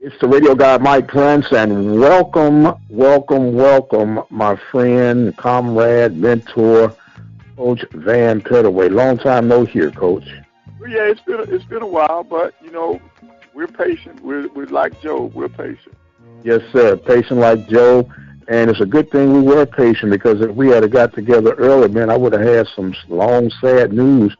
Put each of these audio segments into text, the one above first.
It's the radio guy, Mike Prince, and welcome, my friend, comrade, mentor, Coach Van Pettaway. Long time no hear, Coach. Well, yeah, it's been a while, but we're patient. We're like Joe. We're patient. Yes, sir. Patient like Joe, and it's a good thing we were patient because if we had got together earlier, man, I would have had some long, sad news.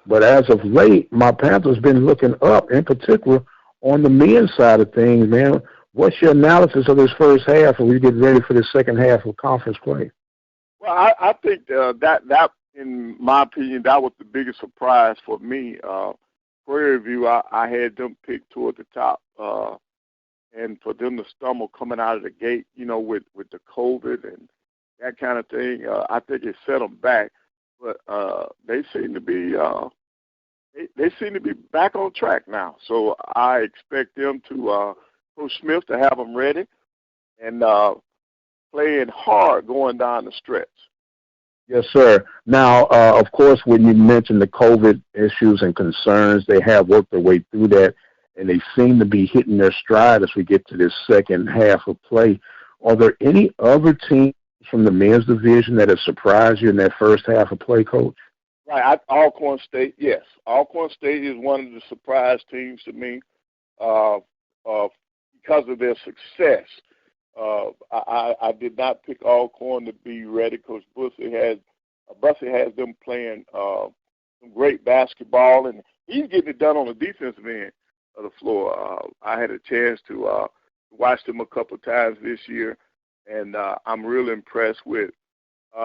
But as of late, my Panthers been looking up, in particular on the men's side of things, man. What's your analysis of this first half as we get ready for the second half of conference play? Well, I think that, in my opinion, that was the biggest surprise for me. Prairie View, I had them picked toward the top, and for them to stumble coming out of the gate, with the COVID and that kind of thing, I think it set them back. But they seem to be they seem to be back on track now. So I expect them to Coach Smith to have them ready and playing hard going down the stretch. Yes, sir. Now, of course, when you mentioned the COVID issues and concerns, they have worked their way through that, and they seem to be hitting their stride as we get to this second half of play. Are there any other teams from the men's division that have surprised you in that first half of play, Coach? Right, Alcorn State, yes. Alcorn State is one of the surprise teams to me because of their success. I did not pick Alcorn to be ready. Coach Bussey has them playing some great basketball, and he's getting it done on the defensive end of the floor. I had a chance to watch them a couple of times this year, and I'm really impressed with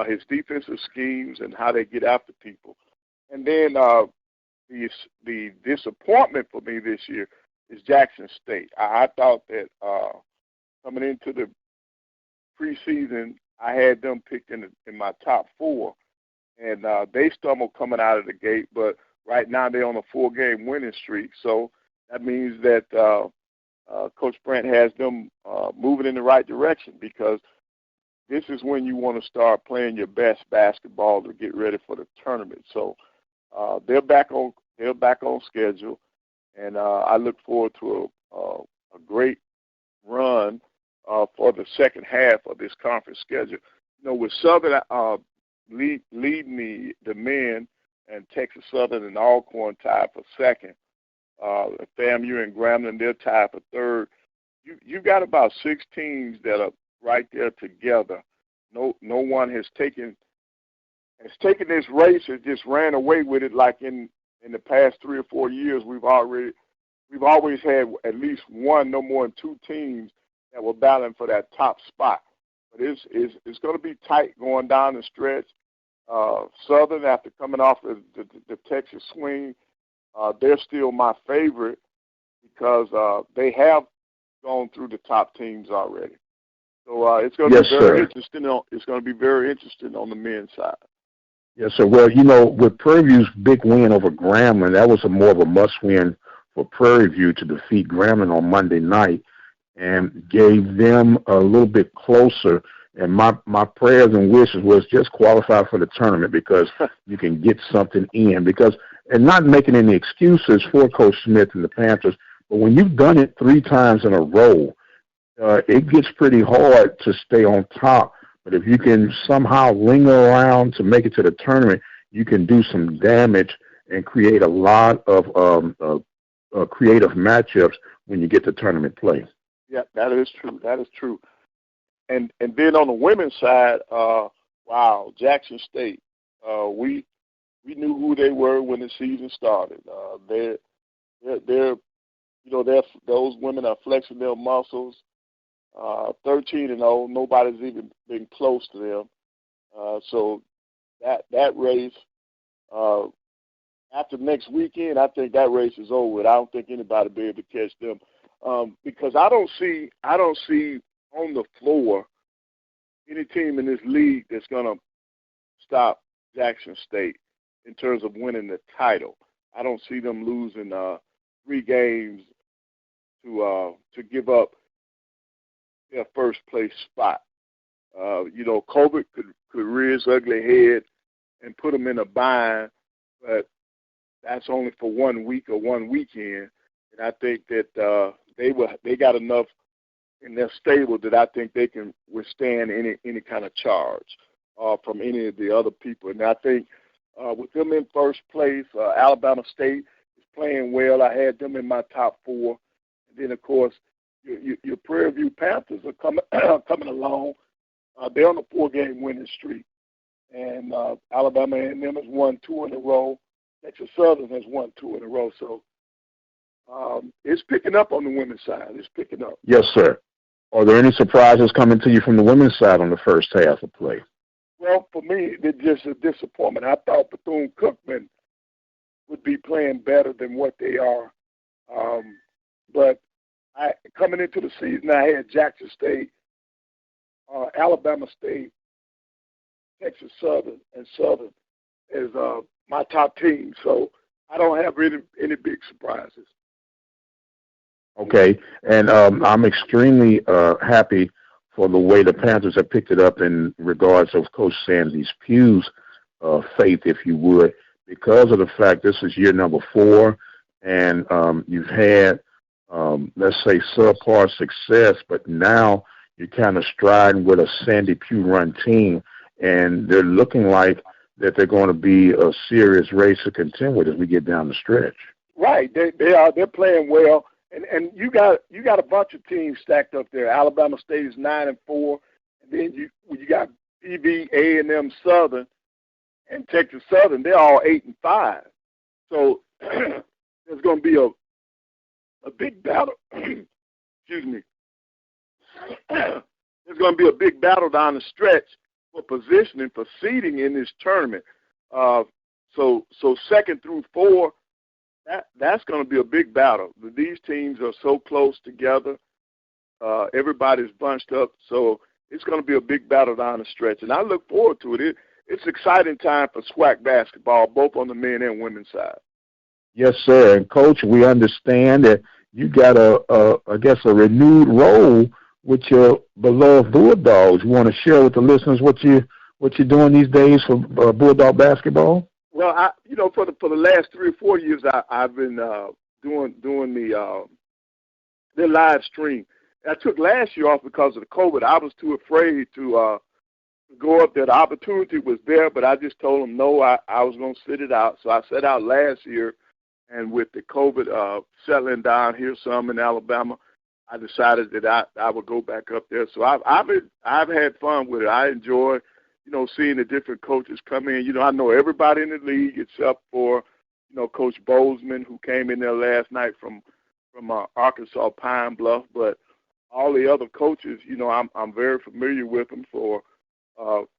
his defensive schemes and how they get after people. And then the disappointment for me this year is Jackson State. I thought that coming into the preseason, I had them picked in my top four, and they stumbled coming out of the gate. But right now they're on a 4-game winning streak, so that means that Coach Brent has them moving in the right direction because this is when you want to start playing your best basketball to get ready for the tournament. So they're back on schedule, and I look forward to a great run for the second half of this conference schedule. With Southern leading the men, and Texas Southern and Alcorn tied for second. FAMU and Grambling, they're tied for third. You've got about 6 teams that are right there together. No one has taken this race and just ran away with it like in the past 3 or 4 years. We've always had at least one, no more than 2 teams that were battling for that top spot. But it's going to be tight going down the stretch. Southern, after coming off the Texas swing, they're still my favorite because they have gone through the top teams already. So it's going to be very interesting. It's going to be very interesting on the men's side. Yes, sir. Well, with Prairie View's big win over Grambling, that was more of a must-win for Prairie View to defeat Grambling on Monday night and gave them a little bit closer. And my prayers and wishes was just qualify for the tournament because you can get something in. And not making any excuses for Coach Smith and the Panthers, but when you've done it 3 times in a row, it gets pretty hard to stay on top. But if you can somehow linger around to make it to the tournament, you can do some damage and create a lot of creative matchups when you get to tournament play. Yeah, that is true. That is true. And then on the women's side, wow, Jackson State. We knew who they were when the season started. They're those women are flexing their muscles. 13-0, nobody's even been close to them. So that race, after next weekend, I think that race is over with. I don't think anybody will be able to catch them because I don't see on the floor any team in this league that's going to stop Jackson State in terms of winning the title. I don't see them losing 3 games to give up their first place spot. COVID could rear its ugly head and put them in a bind, but that's only for 1 week or 1 weekend. And I think that they got enough in their stable that I think they can withstand any kind of charge from any of the other people. And I think with them in first place, Alabama State is playing well. I had them in my top 4. And then, of course, your Prairie View Panthers are coming along. They're on a 4-game winning streak. And Alabama A&M has won 2 in a row. Texas Southern has won 2 in a row. So it's picking up on the women's side. It's picking up. Yes, sir. Are there any surprises coming to you from the women's side on the first half of play? Well, for me, it's just a disappointment. I thought Bethune-Cookman would be playing better than what they are. But coming into the season, I had Jackson State, Alabama State, Texas Southern, and Southern as my top team. So I don't have any big surprises. Okay, and I'm extremely happy for the way the Panthers have picked it up in regards of Coach Sandy Pugh's faith, if you would, because of the fact this is year number 4, and you've had, let's say, subpar success, but now you're kind of striding with a Sandy Pugh run team, and they're looking like that they're going to be a serious race to contend with as we get down the stretch. Right, they are. They're playing well. And you got a bunch of teams stacked up there. Alabama State is 9-4, and then you got PV, A&M Southern, and Texas Southern. They're all 8-5. So there's going to be a big battle. Excuse me. There's going to be a big battle down the stretch for positioning, for seeding in this tournament. So 2nd through 4. That's going to be a big battle. These teams are so close together. Everybody's bunched up. So it's going to be a big battle down the stretch. And I look forward to it. It's an exciting time for Swac basketball, both on the men and women's side. Yes, sir. And, Coach, we understand that you got a renewed role with your beloved Bulldogs. You want to share with the listeners what you're doing these days for Bulldog basketball? Well, for the last 3 or 4 years, I've been doing the live stream. I took last year off because of the COVID. I was too afraid to go up there. The opportunity was there, but I just told them no. I was going to sit it out. So I sat out last year, and with the COVID settling down here some in Alabama, I decided that I would go back up there. So I've had fun with it. I enjoy seeing the different coaches come in. I know everybody in the league except for, Coach Bozeman, who came in there last night from Arkansas Pine Bluff. But all the other coaches, I'm very familiar with them for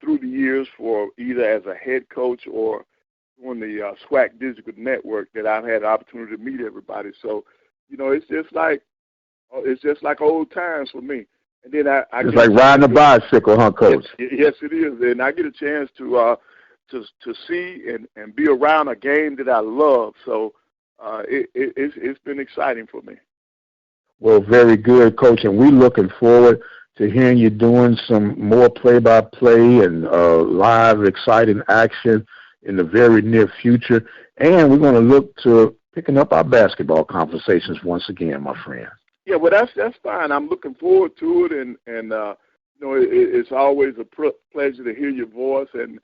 through the years, for either as a head coach or on the SWAC Digital Network, that I've had the opportunity to meet everybody. So, it's just like old times for me. And then it's like riding a bicycle, huh, Coach? Yes, it is. And I get a chance to see and be around a game that I love. So it's been exciting for me. Well, very good, Coach. And we're looking forward to hearing you doing some more play-by-play and live, exciting action in the very near future. And we're going to look to picking up our basketball conversations once again, my friend. Yeah, well, that's fine. I'm looking forward to it, and it's always a pleasure to hear your voice and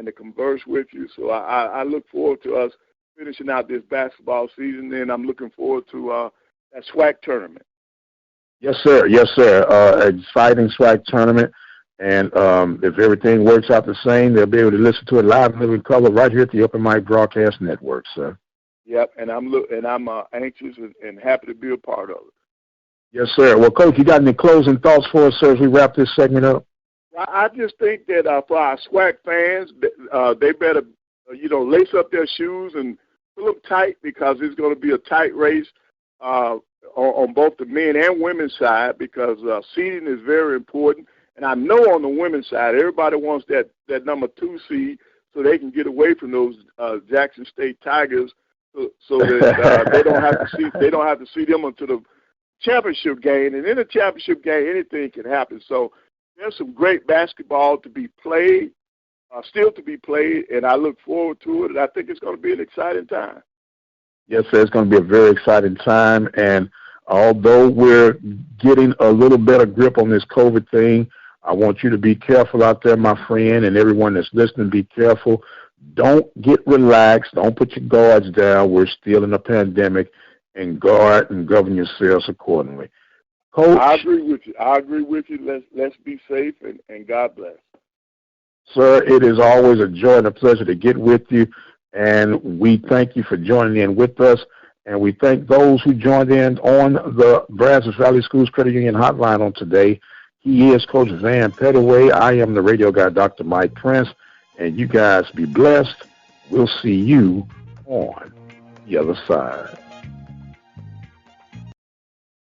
to converse with you. So I look forward to us finishing out this basketball season, and I'm looking forward to that SWAC tournament. Yes, sir. Yes, sir. Exciting SWAC tournament, and if everything works out the same, they'll be able to listen to it live and living color right here at the Open Mic Broadcast Network, sir. Yep, and I'm anxious and happy to be a part of it. Yes, sir. Well, Coach, you got any closing thoughts for us, sir, as we wrap this segment up? I just think that for our SWAC fans, they better, lace up their shoes and pull them tight, because it's going to be a tight race on both the men and women's side, because seeding is very important. And I know on the women's side, everybody wants that number 2 seed so they can get away from those Jackson State Tigers, so that they don't have to see them until the championship game. And in the championship game, anything can happen. So there's some great basketball to be played, still to be played, and I look forward to it. And I think it's going to be an exciting time. Yes, sir. It's going to be a very exciting time. And although we're getting a little better grip on this COVID thing, I want you to be careful out there, my friend, and everyone that's listening, be careful. Don't get relaxed. Don't put your guards down. We're still in a pandemic, and guard and govern yourselves accordingly. Coach, I agree with you. Let's be safe, and God bless. Sir, it is always a joy and a pleasure to get with you, and we thank you for joining in with us, and we thank those who joined in on the Brazos Valley Schools Credit Union Hotline on today. He is Coach Van Pettaway. I am the radio guy, Dr. Mike Prince, and you guys be blessed. We'll see you on the other side.